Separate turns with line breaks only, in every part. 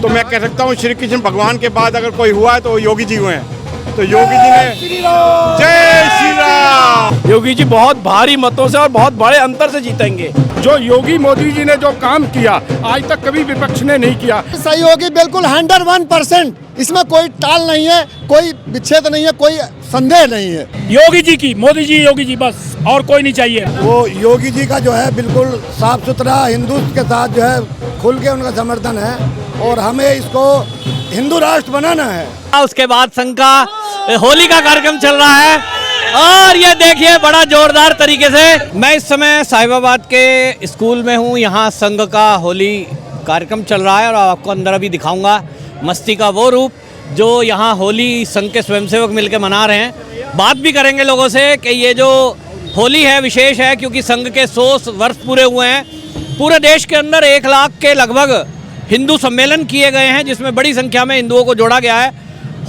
तो मैं कह सकता हूँ श्री कृष्ण भगवान के बाद अगर कोई हुआ है तो वो योगी जी हुए हैं। तो योगी जी ने जय श्री राम।
योगी जी बहुत भारी मतों से और बहुत बड़े अंतर से जीतेंगे।
जो योगी मोदी जी ने जो काम किया आज तक कभी विपक्ष ने नहीं किया।
सहयोगी बिल्कुल 101%, इसमें कोई टाल नहीं है, कोई विच्छेद नहीं है, कोई संदेह नहीं है।
योगी जी की, मोदी जी, योगी जी, बस और कोई नहीं चाहिए।
वो योगी जी का जो है बिल्कुल साफ सुथरा हिंदुत्व के साथ जो है खुल के उनका समर्थन है और हमें इसको हिंदू राष्ट्र बनाना है।
उसके बाद संघ का होली का कार्यक्रम चल रहा है और ये देखिए बड़ा जोरदार तरीके से। मैं इस समय साहिबाबाद के स्कूल में हूँ। यहाँ संघ का होली कार्यक्रम चल रहा है और आपको अंदर अभी दिखाऊंगा मस्ती का वो रूप जो यहाँ होली संघ के स्वयंसेवक मिलकर मना रहे हैं। बात भी करेंगे लोगों से कि ये जो होली है विशेष है क्योंकि संघ के 100 वर्ष पूरे हुए हैं। पूरे देश के अंदर 1 लाख के लगभग हिंदू सम्मेलन किए गए हैं जिसमें बड़ी संख्या में हिंदुओं को जोड़ा गया है।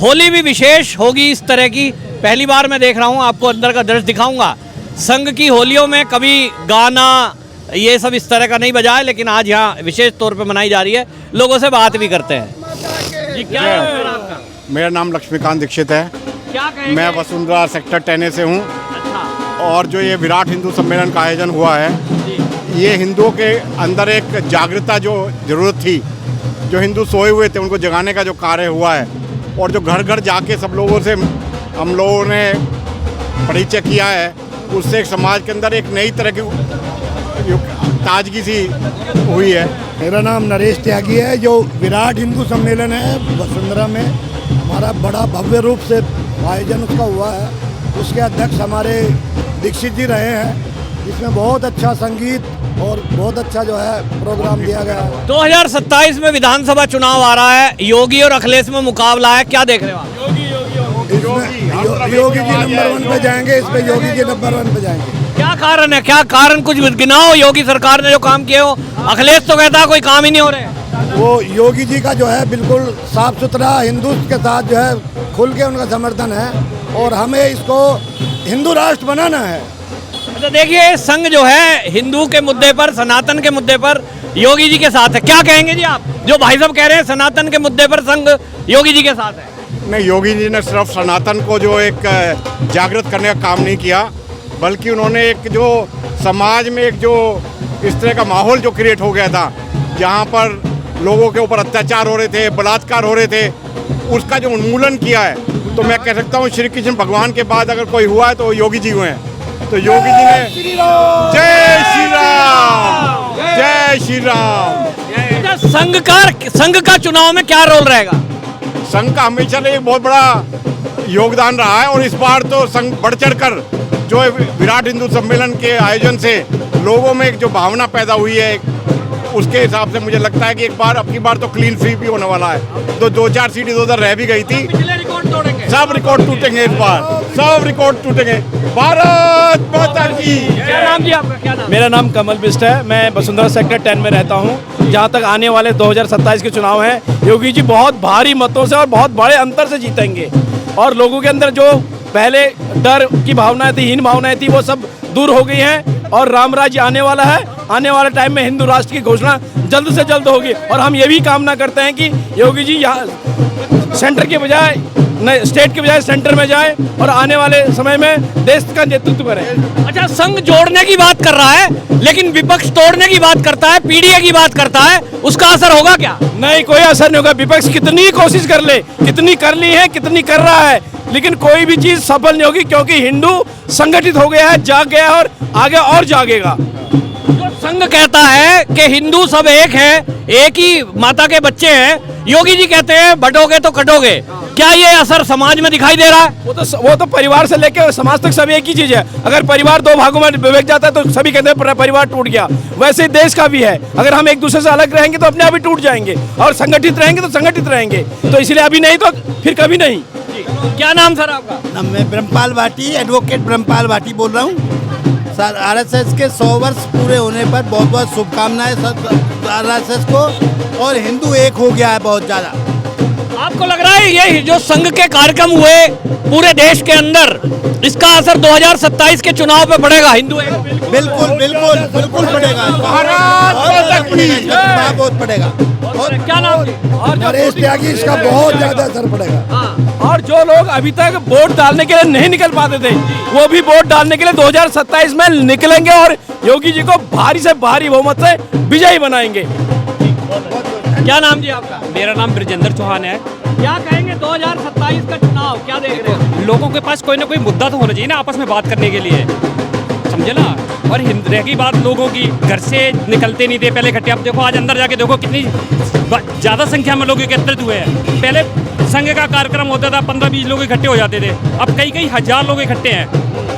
होली भी विशेष होगी इस तरह की, पहली बार मैं देख रहा हूँ। आपको अंदर का दृश्य दिखाऊंगा। संघ की होलियों में कभी गाना ये सब इस तरह का नहीं बजा है, लेकिन आज यहाँ विशेष तौर पे मनाई जा रही है। लोगों से बात भी करते हैं। जी क्या नाम है आपका?
मेरा नाम लक्ष्मीकांत दीक्षित है।
क्या कहेंगे?
मैं वसुंधरा सेक्टर 10 से हूँ।
अच्छा।
और जो ये विराट हिंदू सम्मेलन का आयोजन हुआ है, ये हिंदुओं के अंदर एक जागृता जो ज़रूरत थी, जो हिंदू सोए हुए थे उनको जगाने का जो कार्य हुआ है और जो घर घर जाके सब लोगों से हम लोगों ने परिचय किया है, उससे एक समाज के अंदर एक नई तरह की ताजगी सी हुई है।
मेरा नाम नरेश त्यागी है। जो विराट हिंदू सम्मेलन है वसुंधरा में, हमारा बड़ा भव्य रूप से आयोजन उसका हुआ है। उसके अध्यक्ष हमारे दीक्षित जी रहे हैं। इसमें बहुत अच्छा संगीत और बहुत अच्छा जो है प्रोग्राम दिया गया है।
2027 में विधानसभा चुनाव आ रहा है। योगी और अखिलेश में मुकाबला है, क्या देख रहे हो आप?
योगी जी नंबर 1 पे जाएंगे। इस पे योगी जी नंबर 1 पे जाएंगे।
क्या कारण है? क्या कारण कुछ गिनाओ। योगी सरकार ने जो काम किए हो। अखिलेश तो कहता है कोई काम ही नहीं हो रहे।
वो योगी जी का जो है बिल्कुल साफ सुथरा हिंदुत्व के साथ जो है खुल के उनका समर्थन है और हमें इसको हिंदू राष्ट्र बनाना है।
तो देखिए संघ जो है हिंदू के मुद्दे पर, सनातन के मुद्दे पर योगी जी के साथ है। क्या कहेंगे जी आप? जो भाई साहब कह रहे हैं सनातन के मुद्दे पर संघ योगी जी के साथ है।
नहीं, योगी जी ने सिर्फ सनातन को जो एक जागृत करने का काम नहीं किया, बल्कि उन्होंने एक जो समाज में एक जो इस तरह का माहौल जो क्रिएट हो गया था, जहाँ पर लोगों के ऊपर अत्याचार हो रहे थे, बलात्कार हो रहे थे, उसका जो उन्मूलन किया है। तो मैं कह सकता हूँ श्री कृष्ण भगवान के बाद अगर कोई हुआ है तो वो योगी जी हुए हैं। तो योगी जी ने जय श्री राम, जय श्री राम।
संघ का चुनाव में क्या रोल रहेगा?
संघ का हमेशा एक बहुत बड़ा योगदान रहा है और इस बार तो संघ बढ़ चढ़कर जो विराट हिंदू सम्मेलन के आयोजन से लोगों में एक जो भावना पैदा हुई है, उसके हिसाब से मुझे लगता है कि एक बार अब की बार तो क्लीन स्वीप भी होने वाला है। तो 2-4 सीटें उधर रह भी गई थी, सब रिकॉर्ड टूटेंगे इस बार, सब रिकॉर्ड टूटेंगे। भारत माता की।
क्या नाम जी आपका? क्या नाम?
मेरा नाम कमल बिष्ट है। मैं वसुंधरा सेक्टर 10 में रहता हूँ। जहाँ तक आने वाले 2027 के चुनाव हैं, योगी जी बहुत भारी मतों से और बहुत बड़े अंतर से जीतेंगे और लोगों के अंदर जो पहले डर की भावनाएं थी, हीन भावनाएं थी, वो सब दूर हो गई हैं और राम राज्य आने वाला है। आने वाले टाइम में हिंदू राष्ट्र की घोषणा जल्द से जल्द होगी और हम ये भी कामना करते हैं कि योगी जी यहाँ सेंटर के बजाय स्टेट के बजाय सेंटर में जाए और आने वाले समय में देश का नेतृत्व करें।
अच्छा, संघ जोड़ने की बात कर रहा है लेकिन विपक्ष तोड़ने की बात करता है, पीडीए की बात करता है, उसका असर होगा क्या?
नहीं, कोई असर नहीं होगा। विपक्ष कितनी कोशिश कर ले, कितनी कर ली है, कितनी कर रहा है, लेकिन कोई भी चीज सफल नहीं होगी क्योंकि हिंदू संगठित हो गया है, जाग गया है और आगे और जागेगा।
जो संघ कहता है कि हिंदू सब एक है, एक ही माता के बच्चे हैं, योगी जी कहते हैं बटोगे तो कटोगे। क्या ये असर समाज में दिखाई दे रहा है?
वो तो परिवार से लेकर समाज तक सब एक ही चीज है। अगर परिवार 2 भागों में विभक्त जाता है तो सभी कहते हैं परिवार टूट गया। वैसे देश का भी है, अगर हम एक दूसरे से अलग रहेंगे तो अपने आप ही टूट जाएंगे और संगठित रहेंगे तो संगठित रहेंगे। तो इसलिए अभी नहीं तो फिर कभी नहीं।
क्या नाम सर आपका?
मैं ब्रह्मपाल भाटी, एडवोकेट ब्रह्मपाल भाटी बोल रहा हूँ। सर आरएसएस के 100 वर्ष पूरे होने पर बहुत बहुत शुभकामनाएं सब आरएसएस को। और हिंदू एक हो गया है बहुत ज़्यादा।
आपको लग रहा है ये जो संघ के कार्यक्रम हुए पूरे देश के अंदर, इसका असर 2027 के चुनाव पे पड़ेगा? हिंदू
बिल्कुल बिल्कुल बिल्कुल पड़ेगा, बहुत पड़ेगा।
क्या नाम जी?
नरेश त्यागी, इसका बहुत ज्यादा असर पड़ेगा।
और जो लोग अभी तक वोट डालने के लिए नहीं निकल पाते थे, वो भी वोट डालने के लिए 2027 में निकलेंगे और योगी जी को भारी से भारी बहुमत से विजयी बनाएंगे।
क्या नाम जी आपका?
मेरा नाम ब्रजेंद्र चौहान है।
क्या कहेंगे 2027 का चुनाव क्या देख रहे हो?
लोगों के पास कोई ना कोई मुद्दा तो होना चाहिए ना आपस में बात करने के लिए, समझे ना। और रह गई बात लोगों की, घर से निकलते नहीं थे पहले इकट्ठे। अब देखो आज अंदर जाके देखो कितनी ज़्यादा संख्या में लोग एकत्रित हुए हैं। पहले संघ का कार्यक्रम होता था, 15-20 लोग इकट्ठे हो जाते थे, अब कई हजार लोग इकट्ठे हैं।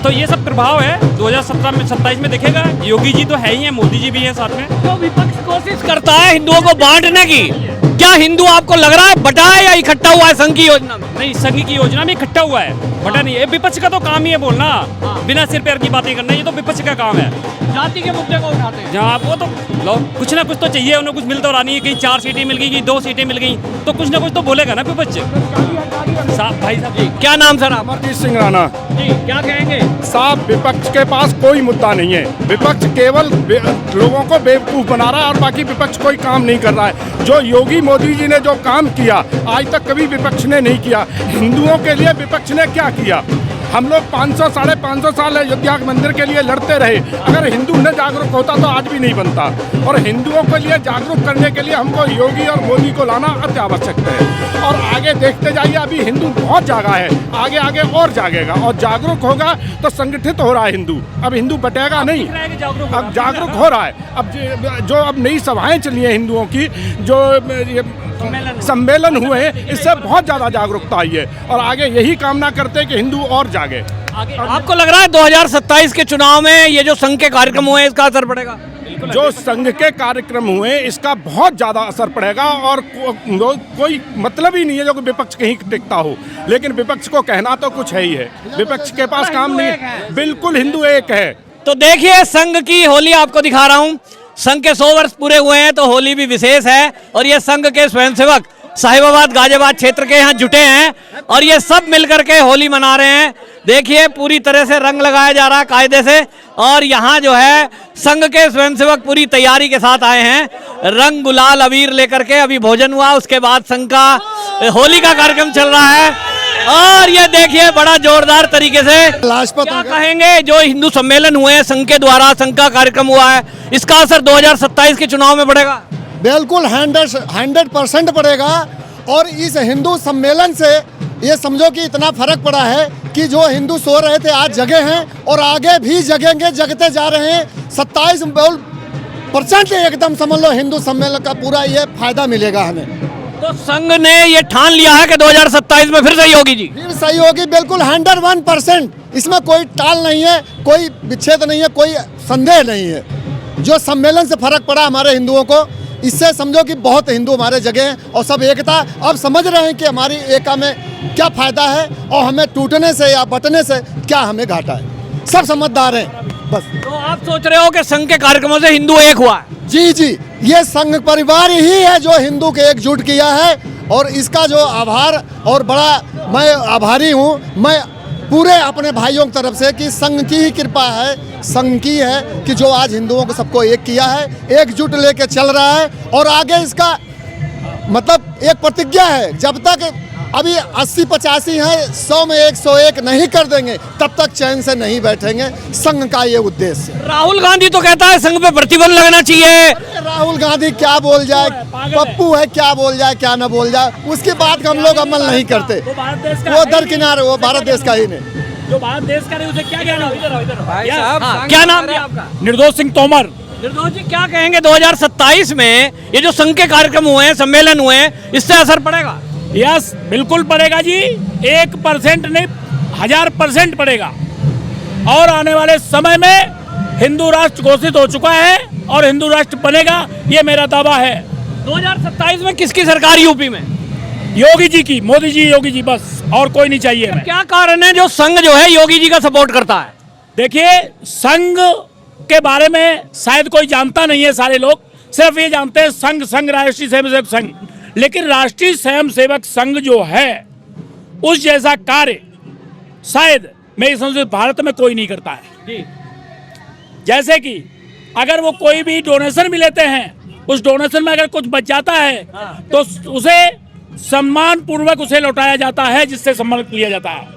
तो ये सब प्रभाव है 2027 में दिखेगा। योगी जी तो है ही है, मोदी जी भी है साथ में।
तो विपक्ष कोशिश करता है हिंदुओं को बांटने की, क्या हिंदू आपको लग रहा है बटा है या इकट्ठा हुआ है संघ की योजना में?
नहीं, संघ की योजना में इकट्ठा हुआ है, बटा नहीं है। विपक्ष का तो काम ही है बोलना, बिना सिर पैर की बातें करना, ये तो विपक्ष का काम है।
जाति के मुद्दे को उठाते हैं
जहाँ वो तो कुछ ना कुछ तो चाहिए उन्हें, कुछ मिल तो रहा नहीं है। कहीं 4 सीटें मिल गई, कहीं 2 सीटें मिल गई, तो कुछ ना कुछ तो बोलेगा ना विपक्ष। भाई साहब जी,
क्या नाम सर आप?
अमरजीत सिंह राणा
जी, क्या कहेंगे?
साहब, विपक्ष के पास कोई मुद्दा नहीं है। विपक्ष केवल लोगों को बेवकूफ बना रहा है और बाकी विपक्ष कोई काम नहीं कर रहा है। जो योगी मोदी जी ने जो काम किया आज तक कभी विपक्ष ने नहीं किया। हिंदुओं के लिए विपक्ष ने क्या किया? हम लोग 500 साढ़े 500 साल अयोध्या के मंदिर के लिए लड़ते रहे। अगर हिंदू न जागरूक होता तो आज भी नहीं बनता। और हिंदुओं के लिए जागरूक करने के लिए हमको योगी और मोदी को लाना अति आवश्यक है। और आगे देखते जाइए, अभी हिंदू बहुत जागा है, आगे आगे और जागेगा और जागरूक होगा तो संगठित हो रहा है हिंदू। अब हिंदू बटेगा नहीं, अब जागरूक हो रहा है। अब जो अब नई सभाएं चली हैं हिंदुओं की, जो सम्मेलन हुए हैं, इससे बहुत ज़्यादा जागरूकता आई है और आगे यही कामना करते हैं कि हिंदू और जागे।
आपको लग रहा है 2027 के चुनाव में ये जो संघ के कार्यक्रम हुए इसका असर पड़ेगा?
जो संघ के कार्यक्रम हुए इसका बहुत ज़्यादा असर पड़ेगा और कोई मतलब ही नहीं है जो विपक्ष कहीं टिकता हो। लेकिन विपक्ष को कहना तो कुछ है ही है, विपक्ष के पास काम नहीं है। बिल्कुल हिंदू एक है।
तो देखिए संघ की होली आपको दिखा रहा हूं। संघ के 100 वर्ष पूरे हुए हैं तो होली भी विशेष है और ये संघ के स्वयंसेवक साहिबाबाद गाजियाबाद क्षेत्र के यहाँ जुटे हैं और ये सब मिलकर के होली मना रहे हैं। देखिए पूरी तरह से रंग लगाया जा रहा है कायदे से और यहाँ जो है संघ के स्वयंसेवक पूरी तैयारी के साथ आए हैं, रंग गुलाल अबीर लेकर के। अभी भोजन हुआ, उसके बाद संघ का होली का कार्यक्रम चल रहा है और ये देखिए बड़ा जोरदार तरीके से। क्या कहेंगे जो हिंदू सम्मेलन हुए हैं संघ के द्वारा, संघ का कार्यक्रम हुआ है, इसका असर 2027 के चुनाव में पड़ेगा?
बिल्कुल 100% पड़ेगा। और इस हिंदू सम्मेलन से ये समझो कि इतना फर्क पड़ा है कि जो हिंदू सो रहे थे आज जगे हैं और आगे भी जगेंगे, जगते जा रहे हैं। 27% एकदम समझ लो हिंदू सम्मेलन का पूरा ये फायदा मिलेगा हमें।
तो संघ ने ये ठान लिया है कि 2027 में फिर सही होगी जी?
फिर सही होगी, बिल्कुल 101%। इसमें कोई टाल नहीं है, कोई विच्छेद नहीं है, कोई संदेह नहीं है। जो सम्मेलन से फर्क पड़ा हमारे हिंदुओं को, इससे समझो कि बहुत हिंदू हमारे जगह हैं और सब एकता अब समझ रहे हैं कि हमारी एकता में क्या फायदा है और हमें टूटने से या बटने से क्या हमें घाटा है। सब समझदार हैं बस।
तो आप सोच रहे हो कि संघ के कार्यक्रमों से हिंदू एक हुआ है?
जी जी, ये संघ परिवार ही है जो हिंदू के एकजुट किया है और इसका जो आभार और बड़ा मैं आभारी हूँ मैं पूरे अपने भाइयों की तरफ से कि संघ की ही कृपा है, संघ की है कि जो आज हिंदुओं को सबको एक किया है, एकजुट लेके चल रहा है। और आगे इसका मतलब एक प्रतिज्ञा है, जब तक अभी 80-85 है, 100 में 101 नहीं कर देंगे तब तक चैन से नहीं बैठेंगे। संघ का ये उद्देश्य।
राहुल गांधी तो कहता है संघ पे प्रतिबंध लगना चाहिए।
राहुल गांधी क्या बोल जाए, पप्पू है क्या बोल जाए क्या न बोल जाए, उसकी बात का हम लोग अमल नहीं करते। वो दरकिनार, वो भारत देश का ही नहीं,
जो भारत देश का नहीं, उसे क्या कहना?
क्या नाम है आपका?
निर्दोष सिंह तोमर।
निर्दोष जी, क्या कहेंगे 2027 में ये जो संघ के कार्यक्रम हुए हैं, सम्मेलन हुए हैं, इससे असर पड़ेगा?
यस, बिल्कुल पड़ेगा जी। 1% नहीं 1000% पड़ेगा। और आने वाले समय में हिंदू राष्ट्र घोषित हो चुका है और हिंदू राष्ट्र बनेगा, ये मेरा दावा है।
2027 में किसकी सरकार यूपी में?
योगी जी की, मोदी जी, योगी जी, बस और कोई नहीं चाहिए हमें।
क्या कारण है जो संघ जो है योगी जी का सपोर्ट करता है?
देखिए, संघ के बारे में शायद कोई जानता नहीं है, सारे लोग सिर्फ ये जानते हैं संघ राष्ट्रीय स्वयंसेवक संघ।
लेकिन राष्ट्रीय स्वयंसेवक संघ जो है उस जैसा कार्य शायद मेरी समझ से भारत में कोई नहीं करता है। जैसे कि अगर वो कोई भी डोनेशन भी लेते हैं, उस डोनेशन में अगर कुछ बच जाता है तो उसे सम्मान पूर्वक उसे लौटाया जाता है, जिससे सम्मानित किया जाता है।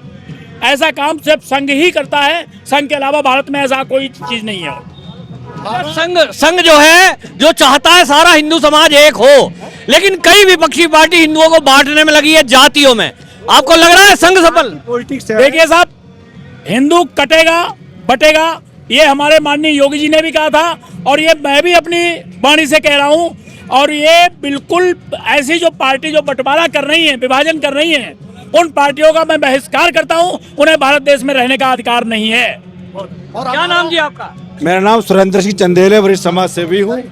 ऐसा काम सिर्फ संघ ही करता है, संघ के अलावा भारत में ऐसा कोई चीज नहीं है।
संघ जो है, जो चाहता है सारा हिंदू समाज एक हो, लेकिन कई विपक्षी पार्टी हिंदुओं को बांटने में लगी है जातियों में। आपको लग रहा है संघ सफल?
देखिए साहब, हिंदू कटेगा बटेगा, ये हमारे माननीय योगी जी ने भी कहा था और ये मैं भी अपनी वाणी से कह रहा हूं। और ये बिल्कुल ऐसी जो पार्टी जो बंटवारा कर रही है, विभाजन कर रही है, उन पार्टियों का मैं बहिष्कार करता हूं। उन्हें भारत देश में रहने का अधिकार नहीं है।
क्या नाम जी आपका?
मेरा नाम सुरेंद्र सिंह चंदेल है, वरिष्ठ समाज सेवी हूँ।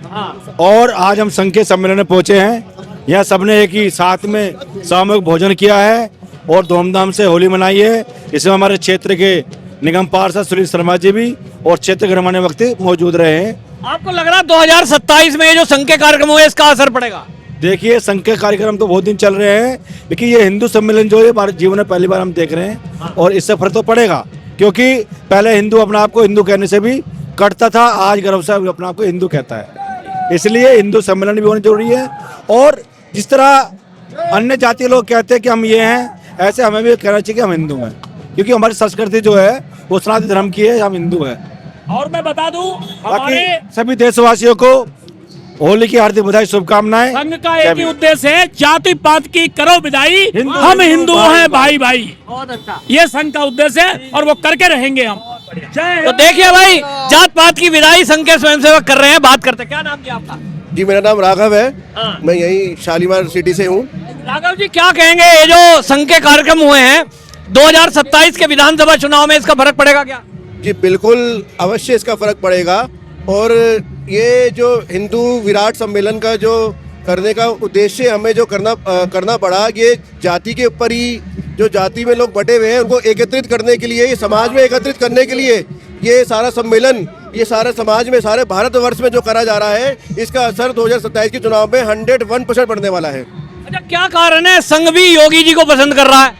और आज हम संघ के सम्मेलन में पहुंचे हैं। यहाँ सबने एक ही साथ में सामूहिक भोजन किया है और धूमधाम से होली मनाई है। इसमें हमारे क्षेत्र के निगम पार्षद सुनील शर्मा जी भी और क्षेत्र के गणमान्य व्यक्ति मौजूद रहे हैं।
आपको लग रहा है 2027 में ये जो संघ के कार्यक्रम हुए इसका असर पड़ेगा?
देखिए, संघ के कार्यक्रम तो बहुत दिन चल रहे हैं, लेकिन ये हिंदू सम्मेलन जो है भारत जीवन में पहली बार हम देख रहे हैं और इससे फर्क तो पड़ेगा, क्योंकि पहले हिंदू अपने आप को हिंदू कहने से भी कटता था, आज गर्व से अपने आप को हिंदू कहता है। इसलिए हिंदू सम्मेलन भी होना जरूरी है। और जिस तरह अन्य जातीय लोग कहते हैं कि हम ये हैं, ऐसे हमें भी कहना चाहिए कि हम हिंदू हैं, क्योंकि हमारी संस्कृति जो है वो सनातन धर्म की है, हम हिंदू हैं।
और मैं बता दूं,
बाकी सभी देशवासियों को होली की हार्दिक बधाई, शुभकामनाएं।
संघ का एक ही उद्देश्य है, जाति पात की करो विदाई, हम हिंदू हैं भाई भाई।
बहुत अच्छा।
ये संघ का उद्देश्य है और वो करके रहेंगे हम।
तो देखिए भाई, जात पात की विदाई संघ के स्वयंसेवक कर रहे हैं। बात करते हैं, क्या नाम जी आपका?
जी, मेरा नाम राघव है। मैं यही शालीमार सिटी से हूँ।
राघव जी, क्या कहेंगे, ये जो संघ के कार्यक्रम हुए हैं 2027 के विधानसभा चुनाव में, इसका फर्क पड़ेगा क्या?
जी बिल्कुल, अवश्य इसका फर्क पड़ेगा। और ये जो हिंदू विराट सम्मेलन का जो करने का उद्देश्य हमें जो करना पड़ा, ये जाति के ऊपर ही, जो जाति में लोग बटे हुए हैं उनको एकत्रित करने के लिए, समाज में एकत्रित करने के लिए ये सारा सम्मेलन, ये सारे समाज में, सारे भारतवर्ष में जो करा जा रहा है, इसका असर 2027 के चुनाव में 101% पड़ने वाला है।
अच्छा, क्या कारण है संघ भी योगी जी को पसंद कर रहा है?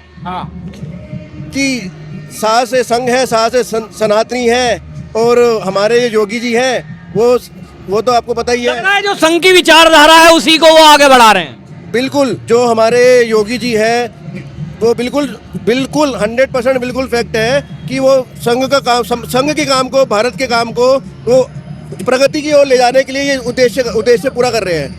कि सास से संघ है, सास से सनातनी है, और हमारे योगी जी हैं वो तो आपको पता ही है।
जो संघ की विचारधारा है उसी को वो आगे बढ़ा रहे हैं।
बिल्कुल, जो हमारे योगी जी हैं वो बिल्कुल 100% बिल्कुल फैक्ट है कि वो संघ के काम को, भारत के काम को वो प्रगति की ओर ले जाने के लिए ये उद्देश्य पूरा कर रहे हैं।